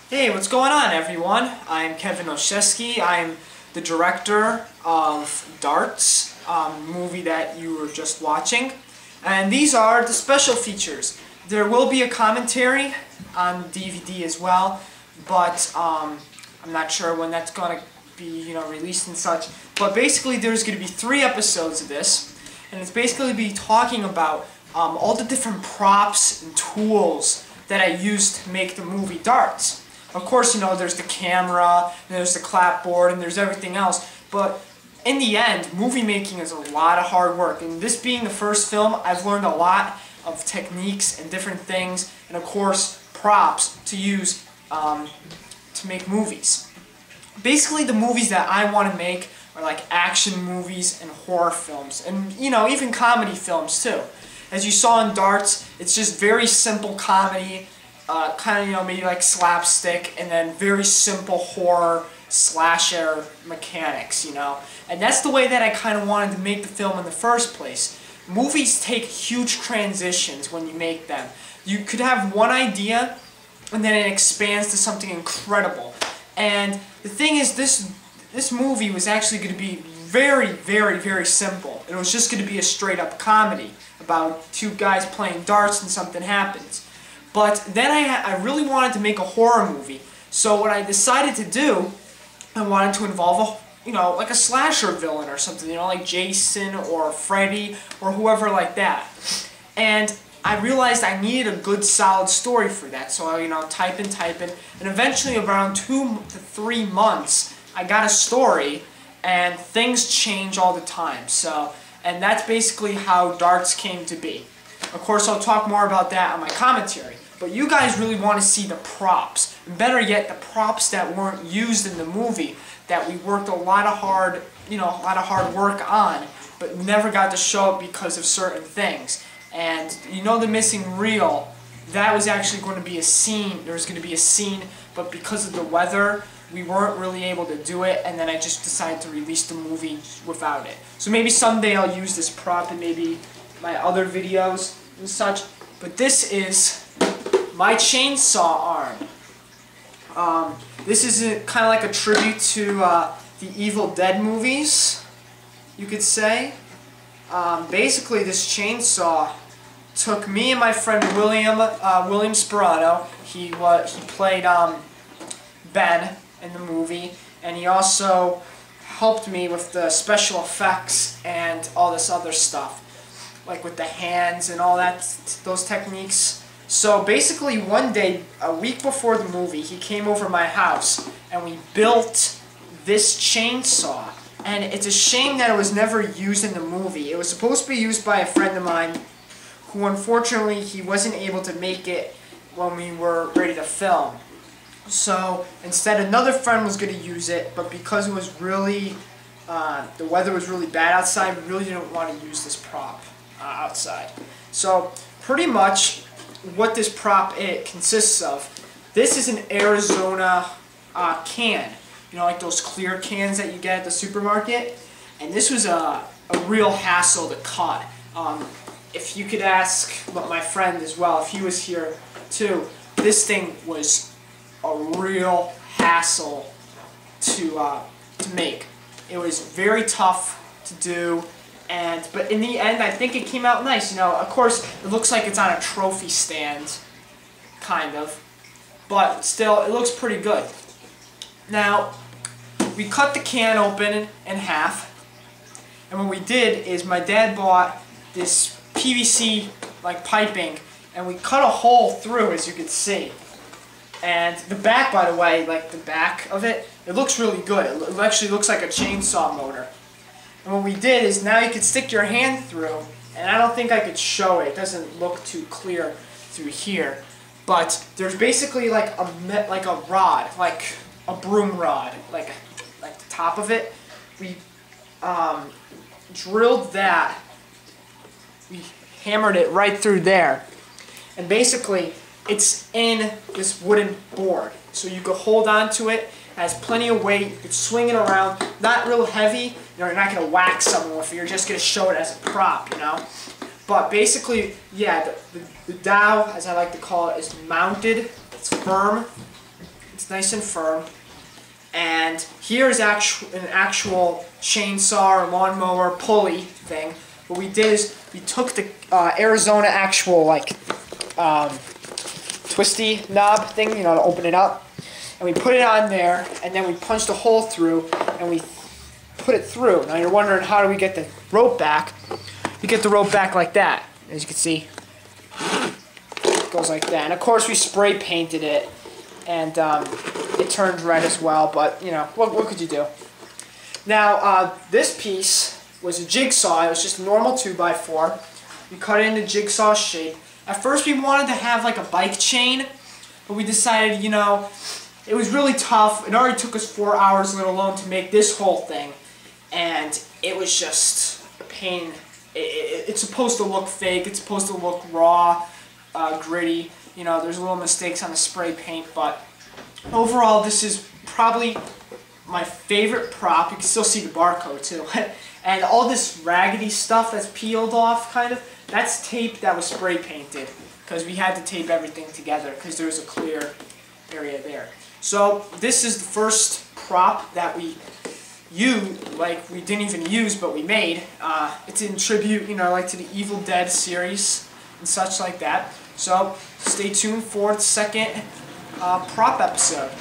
Hey, what's going on, everyone? I'm Kevin Olszewski. I'm the director of Darts, movie that you were just watching. And these are the special features. There will be a commentary on DVD as well, but I'm not sure when that's going to be, released and such. But basically, there's going to be 3 episodes of this, and it's basically be talking about all the different props and tools that I used to make the movie Darts. Of course, there's the camera, and there's the clapboard, and there's everything else. But in the end, movie making is a lot of hard work. And this being the first film, I've learned a lot of techniques and different things, and of course, props to use to make movies. Basically, the movies that I want to make are like action movies and horror films, and even comedy films too. As you saw in Darts, it's just very simple comedy. Maybe like slapstick, and then very simple horror slasher mechanics, And that's the way that I kind of wanted to make the film in the first place. Movies take huge transitions when you make them. You could have one idea, and then it expands to something incredible. And the thing is, this movie was actually going to be very, very, very simple. It was just going to be a straight-up comedy about 2 guys playing darts and something happens. But then I really wanted to make a horror movie. So what I decided to do, I wanted to involve like a slasher villain or something, like Jason or Freddy or whoever like that. And I realized I needed a good solid story for that. So I, type in, and eventually around 2 to 3 months, I got a story, and things change all the time. And that's basically how Darts came to be. Of course, I'll talk more about that on my commentary. But you guys really want to see the props. And better yet, the props that weren't used in the movie, that we worked a lot of hard work on, but never got to show it because of certain things. And the missing reel, that was actually going to be a scene. There was going to be a scene, but because of the weather, we weren't really able to do it, and then I just decided to release the movie without it. So maybe someday I'll use this prop in maybe my other videos and such. But this is my chainsaw arm. This is kind of like a tribute to the Evil Dead movies, you could say. Basically, this chainsaw took me and my friend William Sperano. He played Ben in the movie, and he also helped me with the special effects and all this other stuff, like with the hands and all that, those techniques. So basically one day, a week before the movie, he came over to my house and we built this chainsaw. And it's a shame that it was never used in the movie. It was supposed to be used by a friend of mine who unfortunately he wasn't able to make it when we were ready to film. So instead another friend was going to use it, but because it was really, the weather was really bad outside, we really didn't want to use this prop outside. So pretty much what this prop consists of, this is an Arizona can, like those clear cans that you get at the supermarket, and this was a real hassle to cut. If you could ask my friend as well, if he was here too, this thing was a real hassle to make. It was very tough to do. But in the end, I think it came out nice. Of course, it looks like it's on a trophy stand, kind of. But still, it looks pretty good. Now, we cut the can open in half. And what we did is my dad bought this PVC like piping, and we cut a hole through, as you can see. And the back, by the way, like the back of it, it looks really good. It actually looks like a chainsaw motor. And what we did is now you could stick your hand through, and I don't think I could show it. It doesn't look too clear through here. But there's basically like a rod, like a broom rod, like the top of it. We drilled that. We hammered it right through there. And basically, it's in this wooden board. So you could hold on to it. It has plenty of weight. You could swing it around. Not real heavy. You're not going to whack someone with it. You're just going to show it as a prop, But basically, yeah, the dowel, as I like to call it, is mounted. It's firm. It's nice and firm. And here is an actual chainsaw or lawnmower pulley thing. What we did is we took the Arizona actual like twisty knob thing, you know, to open it up, and we put it on there, and then we punched a hole through, and we put it through. Now you're wondering, how do we get the rope back? We get the rope back like that. As you can see, it goes like that. And of course we spray painted it, and it turned red as well, but you know, what could you do? Now this piece was a jigsaw. It was just a normal 2x4. We cut it into jigsaw shape. At first we wanted to have like a bike chain, but we decided, you know, it was really tough. It already took us 4 hours, let alone to make this whole thing, and it was just a pain. It's supposed to look fake. It's supposed to look raw, gritty. You know, there's little mistakes on the spray paint, but overall, this is probably my favorite prop. You can still see the barcode too. And all this raggedy stuff that's peeled off, kind of, that's tape that was spray painted, because we had to tape everything together because there was a clear area there. So this is the first prop that we we didn't even use, but we made. It's in tribute, you know, like to the Evil Dead series and such like that. So stay tuned for the second prop episode.